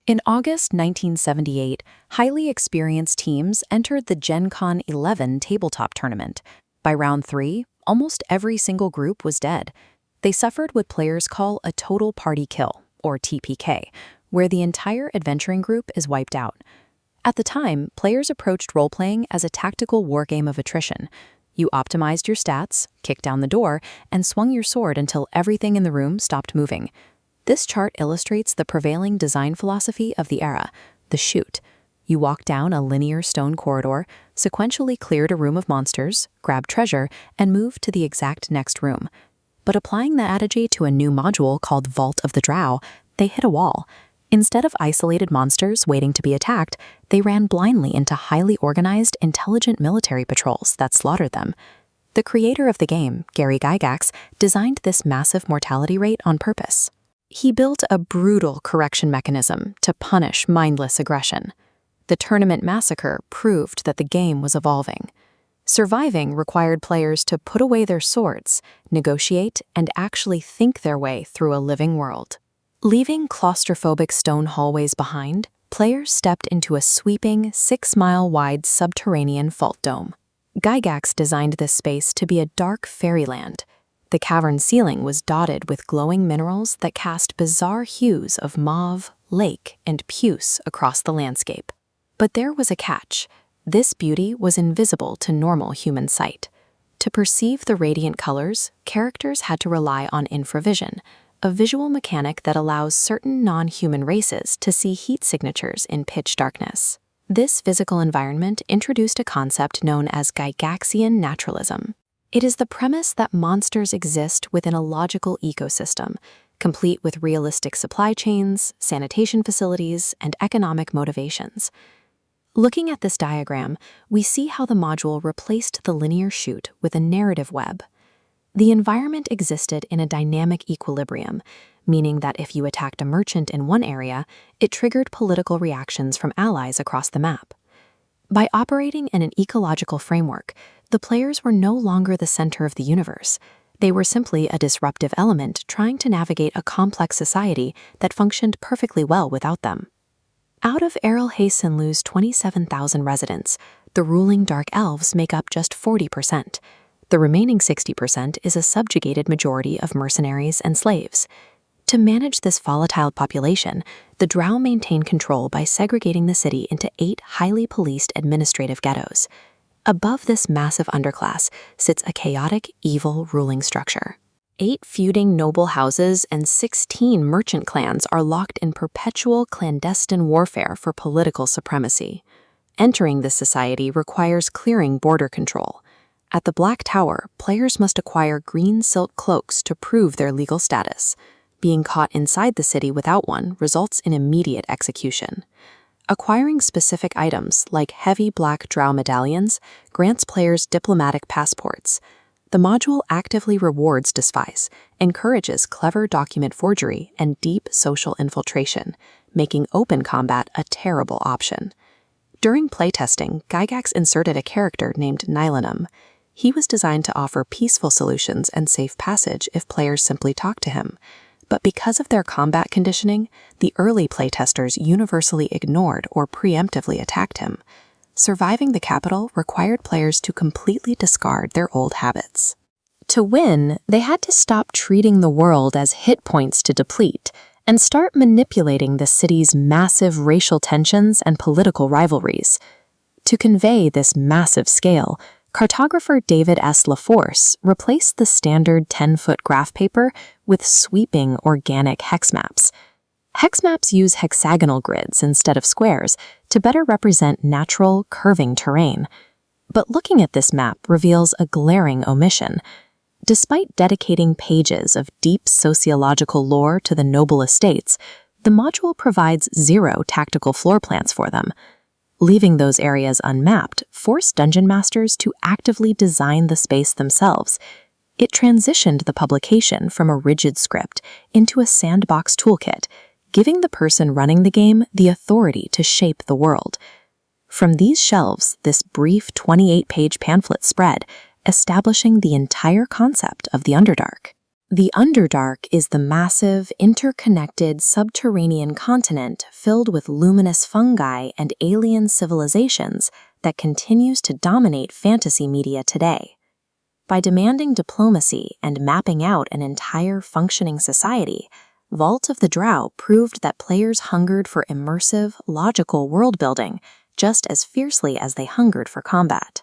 In August 1978, highly experienced teams entered the GenCon XI tabletop tournament. By round 3, almost every single group was dead. They suffered what players call a total party kill, or TPK, where the entire adventuring group is wiped out. At the time, players approached role-playing as a tactical wargame of attrition. You optimized your stats, kicked down the door, and swung your sword until everything in the room stopped moving. This chart illustrates the prevailing design philosophy of the era, the shoot. You walked down a linear stone corridor, sequentially cleared a room of monsters, grabbed treasure, and moved to the exact next room. But applying that strategy to a new module called Vault of the Drow, they hit a wall. Instead of isolated monsters waiting to be attacked, they ran blindly into highly organized, intelligent military patrols that slaughtered them. The creator of the game, Gary Gygax, designed this massive mortality rate on purpose. He built a brutal correction mechanism to punish mindless aggression. The tournament massacre proved that the game was evolving. Surviving required players to put away their swords, negotiate, and actually think their way through a living world. Leaving claustrophobic stone hallways behind, players stepped into a sweeping, 6-mile-wide subterranean fault dome. Gygax designed this space to be a dark fairyland. The cavern ceiling was dotted with glowing minerals that cast bizarre hues of mauve, lake, and puce across the landscape. But there was a catch. This beauty was invisible to normal human sight. To perceive the radiant colors, characters had to rely on infravision, a visual mechanic that allows certain non-human races to see heat signatures in pitch darkness. This physical environment introduced a concept known as Gygaxian naturalism. It is the premise that monsters exist within a logical ecosystem, complete with realistic supply chains, sanitation facilities, and economic motivations. Looking at this diagram, we see how the module replaced the linear shoot with a narrative web. The environment existed in a dynamic equilibrium, meaning that if you attacked a merchant in one area, it triggered political reactions from allies across the map. By operating in an ecological framework, the players were no longer the center of the universe. They were simply a disruptive element trying to navigate a complex society that functioned perfectly well without them. Out of Erelhei-Cinlu's 27,000 residents, the ruling Dark Elves make up just 40%. The remaining 60% is a subjugated majority of mercenaries and slaves. To manage this volatile population, the Drow maintain control by segregating the city into 8 highly policed administrative ghettos. Above this massive underclass sits a chaotic, evil ruling structure. 8 feuding noble houses and 16 merchant clans are locked in perpetual clandestine warfare for political supremacy. Entering this society requires clearing border control. At the Black Tower, players must acquire green silk cloaks to prove their legal status. Being caught inside the city without one results in immediate execution. Acquiring specific items, like heavy black Drow medallions, grants players diplomatic passports. The module actively rewards disguise, encourages clever document forgery, and deep social infiltration, making open combat a terrible option. During playtesting, Gygax inserted a character named Nylanum. He was designed to offer peaceful solutions and safe passage if players simply talk to him. But because of their combat conditioning, the early playtesters universally ignored or preemptively attacked him. Surviving the capital required players to completely discard their old habits. To win, they had to stop treating the world as hit points to deplete and start manipulating the city's massive racial tensions and political rivalries. To convey this massive scale, cartographer David S. LaForce replaced the standard 10-foot graph paper with sweeping organic hex maps. Hex maps use hexagonal grids instead of squares to better represent natural, curving terrain. But looking at this map reveals a glaring omission. Despite dedicating pages of deep sociological lore to the noble estates, the module provides 0 tactical floor plans for them. Leaving those areas unmapped forced dungeon masters to actively design the space themselves. It transitioned the publication from a rigid script into a sandbox toolkit, giving the person running the game the authority to shape the world. From these shelves, this brief 28-page pamphlet spread, establishing the entire concept of the Underdark. The Underdark is the massive, interconnected subterranean continent filled with luminous fungi and alien civilizations that continues to dominate fantasy media today. By demanding diplomacy and mapping out an entire functioning society, Vault of the Drow proved that players hungered for immersive, logical world-building just as fiercely as they hungered for combat.